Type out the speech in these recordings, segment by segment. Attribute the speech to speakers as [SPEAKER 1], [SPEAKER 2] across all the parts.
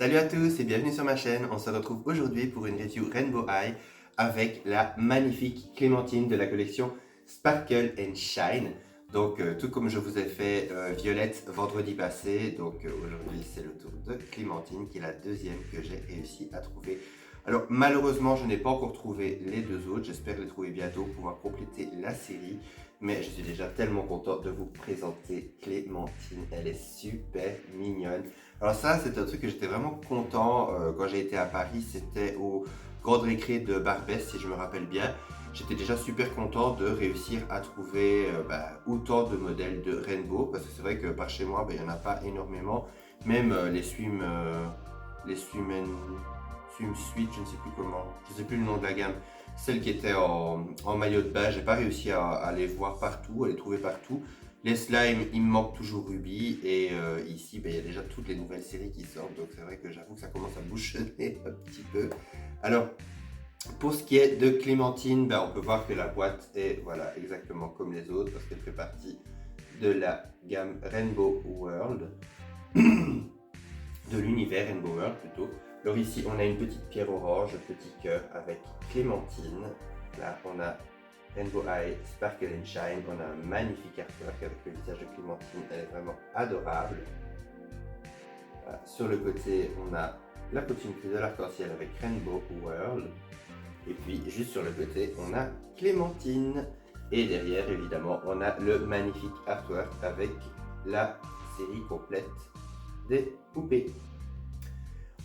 [SPEAKER 1] Salut à tous et bienvenue sur ma chaîne. On se retrouve aujourd'hui pour une review Rainbow Eye avec la magnifique clémentine de la collection Sparkle and Shine. Donc tout comme je vous ai fait Violette vendredi passé, donc aujourd'hui c'est le tour de Clémentine qui est la deuxième que j'ai réussi à trouver. Alors malheureusement je n'ai pas encore trouvé les deux autres, j'espère les trouver bientôt pour pouvoir compléter la série. Mais je suis déjà tellement contente de vous présenter Clémentine, elle est super mignonne. Alors ça, c'est un truc que j'étais vraiment content quand j'ai été à Paris, c'était au Grand Récré de Barbès, si je me rappelle bien. J'étais déjà super content de réussir à trouver autant de modèles de Rainbow, parce que c'est vrai que par chez moi, il n'y en a pas énormément. Même les Swim Sweet, je ne sais plus comment, je ne sais plus le nom de la gamme. Celles qui étaient en maillot de bain, j'ai pas réussi à les voir partout, à les trouver partout. Les slimes, il me manque toujours Ruby et ici, il y a déjà toutes les nouvelles séries qui sortent, donc c'est vrai que j'avoue que ça commence à bouchonner un petit peu. Alors, pour ce qui est de Clémentine, on peut voir que la boîte est voilà, exactement comme les autres parce qu'elle fait partie de la gamme Rainbow World, de l'univers Rainbow World plutôt. Alors ici, on a une petite pierre orange, petit cœur avec Clémentine. Là, on a Rainbow Eye, Sparkle and Shine. On a un magnifique artwork avec le visage de Clémentine. Elle est vraiment adorable. Sur le côté, on a la continuité de l'arc-en-ciel avec Rainbow World. Et puis, juste sur le côté, on a Clémentine. Et derrière, évidemment, on a le magnifique artwork avec la série complète des poupées.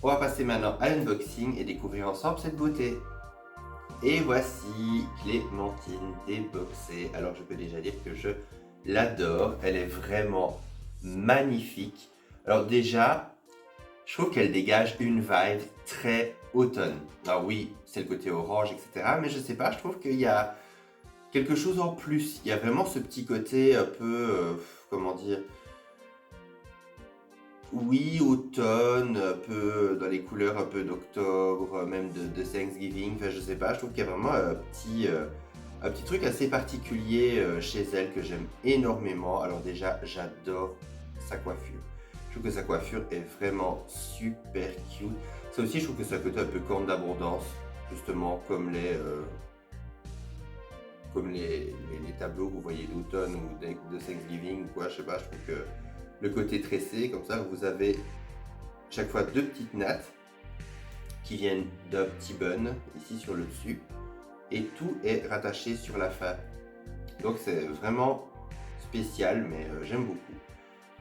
[SPEAKER 1] On va passer maintenant à l'unboxing et découvrir ensemble cette beauté. Et voici Clémentine déboxée. Alors je peux déjà dire que je l'adore. Elle est vraiment magnifique. Alors déjà, je trouve qu'elle dégage une vibe très automne. Alors oui, c'est le côté orange, etc. Mais je sais pas, je trouve qu'il y a quelque chose en plus. Il y a vraiment ce petit côté un peu, comment dire, oui, automne, un peu dans les couleurs un peu d'octobre, même de Thanksgiving, enfin je sais pas, je trouve qu'il y a vraiment un petit truc assez particulier chez elle que j'aime énormément. Alors déjà, j'adore sa coiffure. Je trouve que sa coiffure est vraiment super cute. Ça aussi, je trouve que c'est un côté un peu corne d'abondance, justement comme les tableaux que vous voyez d'automne ou de Thanksgiving ou quoi, je sais pas, je trouve que le côté tressé, comme ça vous avez chaque fois deux petites nattes qui viennent d'un petit bun ici sur le dessus et tout est rattaché sur la fin. Donc c'est vraiment spécial mais j'aime beaucoup.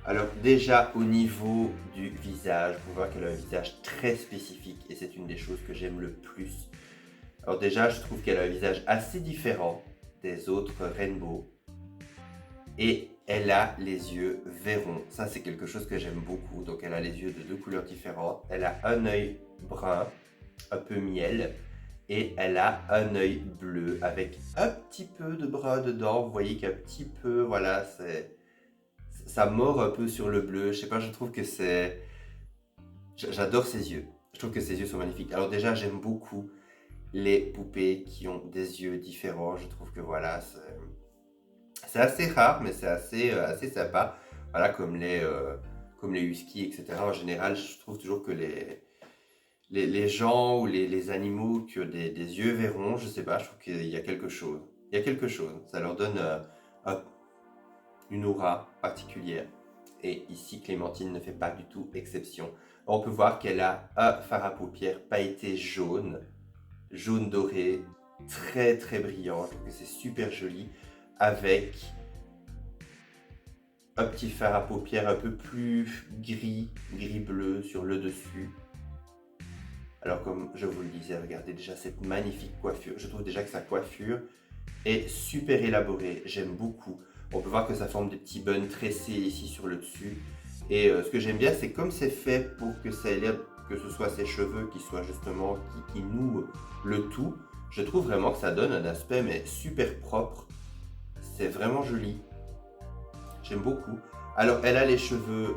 [SPEAKER 1] Alors déjà au niveau du visage, vous voyez qu'elle a un visage très spécifique et c'est une des choses que j'aime le plus. Alors déjà je trouve qu'elle a un visage assez différent des autres Rainbow. Et elle a les yeux verrons. Ça, c'est quelque chose que j'aime beaucoup. Donc, elle a les yeux de deux couleurs différentes. Elle a un œil brun, un peu miel. Et elle a un œil bleu avec un petit peu de brun dedans. Vous voyez qu'un petit peu, voilà, ça mord un peu sur le bleu. Je sais pas, je trouve que c'est... J'adore ses yeux. Je trouve que ses yeux sont magnifiques. Alors déjà, j'aime beaucoup les poupées qui ont des yeux différents. Je trouve que voilà, c'est assez rare, mais c'est assez sympa. Voilà, comme les huskies, etc. En général, je trouve toujours que les gens ou les animaux qui ont des yeux verrons, je sais pas, je trouve qu'il y a quelque chose. Il y a quelque chose. Ça leur donne une aura particulière. Et ici, Clémentine ne fait pas du tout exception. On peut voir qu'elle a un fard à paupières pailleté jaune, jaune doré, très très brillant. Je trouve que c'est super joli. Avec un petit fard à paupières un peu plus gris-bleu sur le dessus. Alors comme je vous le disais, regardez déjà cette magnifique coiffure. Je trouve déjà que sa coiffure est super élaborée, j'aime beaucoup. On peut voir que ça forme des petits buns tressés ici sur le dessus. Et ce que j'aime bien, c'est comme c'est fait pour que ça ait l'air que ce soit ses cheveux qui soient justement, qui nouent le tout. Je trouve vraiment que ça donne un aspect mais super propre. C'est vraiment joli. J'aime beaucoup. Alors, elle a les cheveux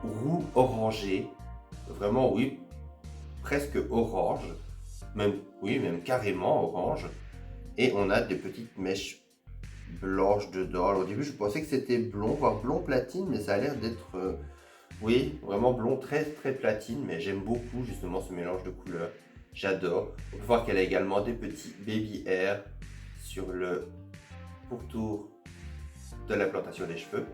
[SPEAKER 1] roux orangés. Vraiment, oui, presque orange. Même, oui, même carrément orange. Et on a des petites mèches blanches dedans. Alors, au début, je pensais que c'était blond, voire blond platine, mais ça a l'air d'être Oui, vraiment blond, très très platine, mais j'aime beaucoup justement ce mélange de couleurs. J'adore. On peut voir qu'elle a également des petits baby hair sur le pourtour de l'implantation des cheveux.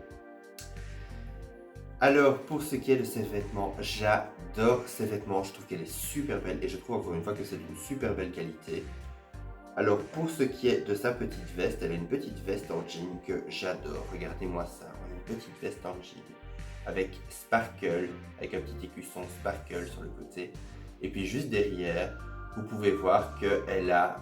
[SPEAKER 1] Alors, pour ce qui est de ses vêtements, j'adore ses vêtements. Je trouve qu'elle est super belle et je trouve encore une fois que c'est d'une super belle qualité. Alors, pour ce qui est de sa petite veste, elle a une petite veste en jean que j'adore. Regardez-moi ça, une petite veste en jean avec sparkle, avec un petit écusson sparkle sur le côté. Et puis juste derrière, vous pouvez voir qu'elle a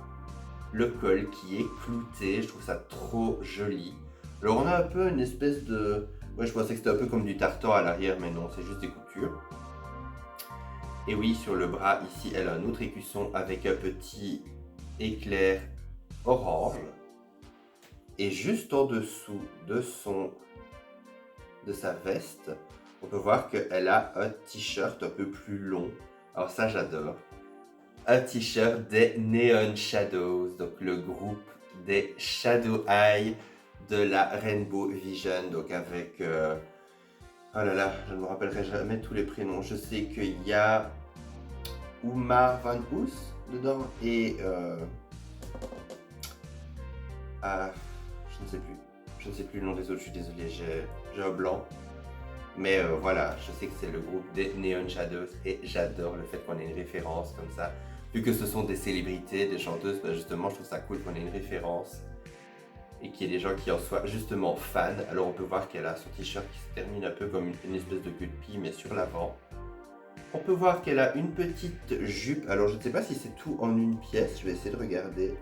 [SPEAKER 1] le col qui est clouté. Je trouve ça trop joli. Alors, on a un peu une espèce de... Ouais, je pensais que c'était un peu comme du tartan à l'arrière, mais non, c'est juste des coutures. Et oui, sur le bras, ici, elle a un autre écusson avec un petit éclair orange. Et juste en dessous de sa veste, on peut voir qu'elle a un t-shirt un peu plus long. Alors ça, j'adore. Un t-shirt des Neon Shadows, donc le groupe des Shadow Eye de la Rainbow Vision, donc avec... oh là là, je ne me rappellerai jamais tous les prénoms. Je sais qu'il y a Oumar Van Oes dedans et... ah, je ne sais plus. Je ne sais plus le nom des autres, je suis désolé, j'ai un blanc. Mais voilà, je sais que c'est le groupe des Neon Shadows et j'adore le fait qu'on ait une référence comme ça. Vu que ce sont des célébrités, des chanteuses, bah justement, je trouve ça cool qu'on ait une référence et qu'il y ait des gens qui en soient justement fans. Alors on peut voir qu'elle a son t-shirt qui se termine un peu comme une espèce de queue de pie, mais sur l'avant. On peut voir qu'elle a une petite jupe. Alors je ne sais pas si c'est tout en une pièce, je vais essayer de regarder.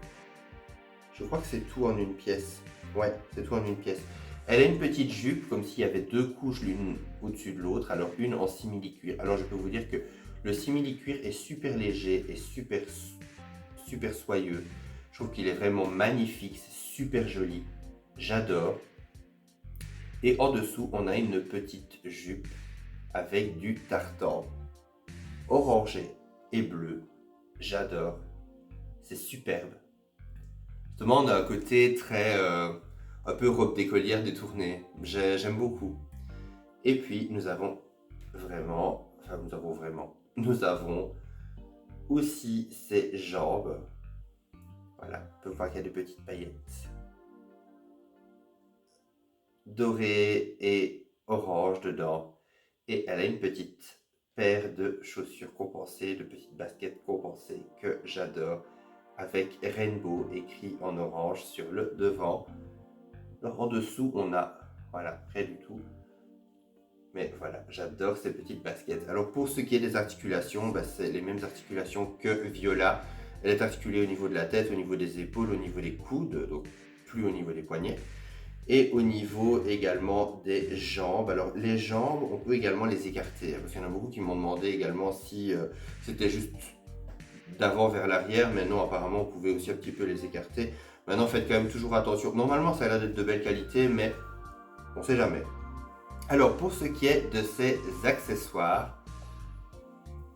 [SPEAKER 1] Je crois que c'est tout en une pièce. Ouais, c'est tout en une pièce. Elle a une petite jupe, comme s'il y avait deux couches l'une au-dessus de l'autre, alors une en simili-cuir. Alors je peux vous dire que le simili-cuir est super léger et super soyeux. Je trouve qu'il est vraiment magnifique, c'est super joli. J'adore. Et en dessous, on a une petite jupe avec du tartan orangé et bleu. J'adore. C'est superbe. Justement, on a un côté très... un peu robe d'écolière détournée. J'aime beaucoup. Et puis, nous avons aussi ses jambes. Voilà, on peut voir qu'il y a des petites paillettes dorées et orange dedans. Et elle a une petite paire de chaussures compensées, de petites baskets compensées que j'adore, avec Rainbow écrit en orange sur le devant. Alors en dessous, on a, voilà, rien du tout. Mais voilà, j'adore ces petites baskets. Alors pour ce qui est des articulations, bah, c'est les mêmes articulations que Viola. Elle est articulée au niveau de la tête, au niveau des épaules, au niveau des coudes, donc plus au niveau des poignets. Et au niveau également des jambes. Alors les jambes, on peut également les écarter. Parce qu'il y en a beaucoup qui m'ont demandé également si c'était juste d'avant vers l'arrière. Mais non, apparemment, on pouvait aussi un petit peu les écarter. Maintenant, faites quand même toujours attention. Normalement, ça a l'air d'être de belle qualité, mais on ne sait jamais. Alors, pour ce qui est de ses accessoires,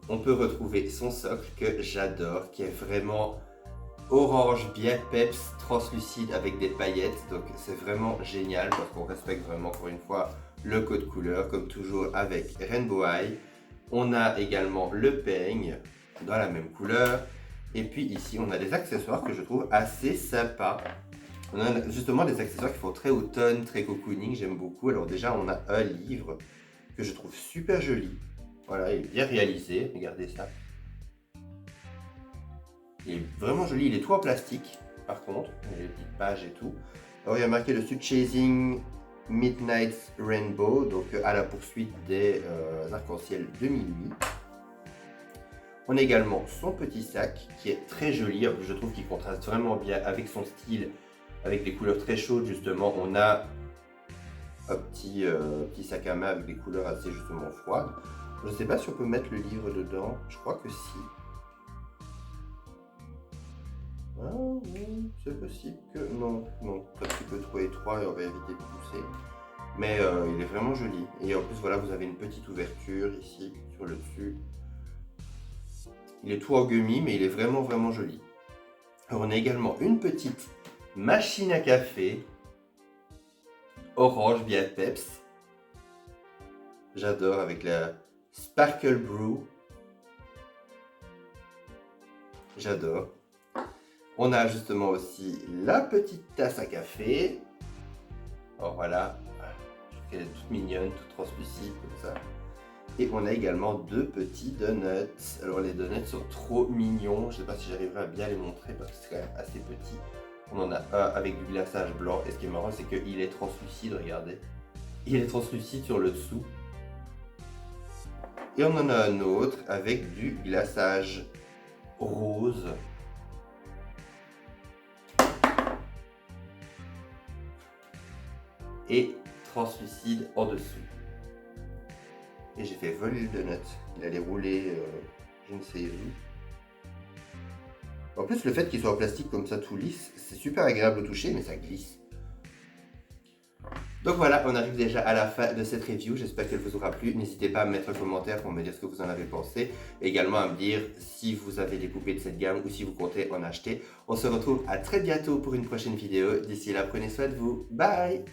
[SPEAKER 1] on peut retrouver son socle que j'adore, qui est vraiment orange bien peps, translucide avec des paillettes. Donc, c'est vraiment génial parce qu'on respecte vraiment, encore une fois, le code couleur, comme toujours avec Rainbow Eye. On a également le peigne dans la même couleur. Et puis ici, on a des accessoires que je trouve assez sympas. On a justement des accessoires qui font très automne, très cocooning, j'aime beaucoup. Alors déjà, on a un livre que je trouve super joli. Voilà, il est bien réalisé, regardez ça. Il est vraiment joli, il est tout en plastique, par contre, il y a les petites pages et tout. Alors il y a marqué dessus Chasing Midnight's Rainbow, donc à la poursuite des arcs-en-ciel de minuit. On a également son petit sac qui est très joli, je trouve qu'il contraste vraiment bien avec son style, avec des couleurs très chaudes justement. On a un petit sac à main avec des couleurs assez justement froides. Je ne sais pas si on peut mettre le livre dedans, je crois que si. Ah oui, c'est possible que... Non, c'est un petit peu trop étroit et on va éviter de pousser. Mais il est vraiment joli. Et en plus, voilà, vous avez une petite ouverture ici, sur le dessus. Il est tout en gummy, mais il est vraiment joli. Alors, on a également une petite machine à café orange bien peps. J'adore avec la Sparkle Brew. J'adore. On a justement aussi la petite tasse à café. Alors voilà, je trouve qu'elle est toute mignonne, toute translucide comme ça. Et on a également 2 petits donuts. Alors les donuts sont trop mignons. Je ne sais pas si j'arriverai à bien les montrer parce que c'est quand même assez petit. On en a un avec du glaçage blanc. Et ce qui est marrant, c'est qu'il est translucide, regardez. Il est translucide sur le dessous. Et on en a un autre avec du glaçage rose. Et translucide en dessous. Et j'ai fait voler le donut. Il allait rouler je ne sais où. En plus, le fait qu'il soit en plastique comme ça tout lisse, c'est super agréable au toucher, mais ça glisse. Donc voilà, on arrive déjà à la fin de cette review. J'espère qu'elle vous aura plu. N'hésitez pas à me mettre un commentaire pour me dire ce que vous en avez pensé. Et également à me dire si vous avez des poupées de cette gamme ou si vous comptez en acheter. On se retrouve à très bientôt pour une prochaine vidéo. D'ici là, prenez soin de vous. Bye!